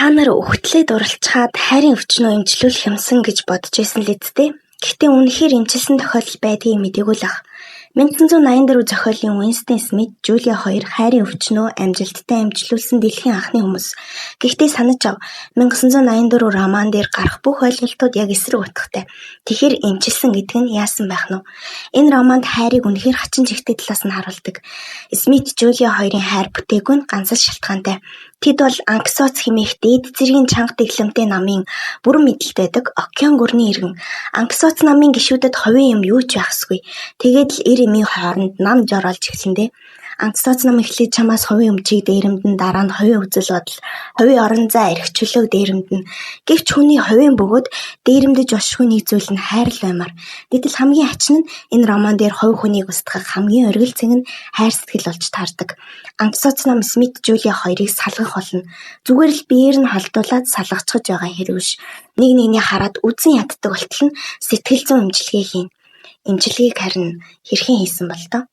Та нар өгтлээ дурлцгаад хайрын өвчнөө эмчлүүлэх юмсан гэж бодож байсан л эцтэй. Гэхдээ үнэхээр эмчилсэн тохиолдол байдгийг мэдээгүй л ах. 1984 зохиолын Уинстон Смит, Жулия хоёр хайрын өвчнөө амжилттай эмчлүүлсэн дэлхийн анхны хүмүүс. Гэхдээ санаж ав, 1984 роман дээр гарах бүх ойлголтууд яг эсрэг утгатай. Тэгэхээр эмчилсэн гэдэг нь яасан байх нь вэ? Энэ романд хайрыг үнэхээр хачин жигтэй талаас нь харуулдаг. Смит, Жулия хоёрын хайр бүтээгүй нь ганц л шалтгаантай. Тэд бол Анксоц хэмээх дээд зэргийн чанга дэглэмтэй намын бүрэн мэдэлд байдаг океан гүрний иргэн. Анксоц намын гишүүдэд хувийн юм юу ч байхсгүй. Тэгээд л эр эмийн хооронд нам жороолж эхлэндээ. Анксоц нам эхлээд чамаас хувийн өмчийг дээрэмдэн, дараа нь хувийн үзэл бодол, хувийн орон зай эрх чөлөөг дээрэмдэн. Гэвч хүний хувийн бөгөөд дээрэмдэж болшгүй нэг зүйл нь хайр л баймар. Гэтэл хамгийн хачин нь энэ роман дээр хувь хүнийг устгах хамгийн оргил зэг нь хайр сэтгэл болж таардаг. Анксоц нам Смит, Жулия хоёрыг салгах болно. Зүгээр л биеэр нь холдуулаад салгацгаж байгаа хэрэг биш. Нэг нэгний хараад үзэн яддаг болтол нь сэтгэл зүйн эмчилгээ хийн. Эмчилгээг харин хэрхэн хийсэн бол тоо?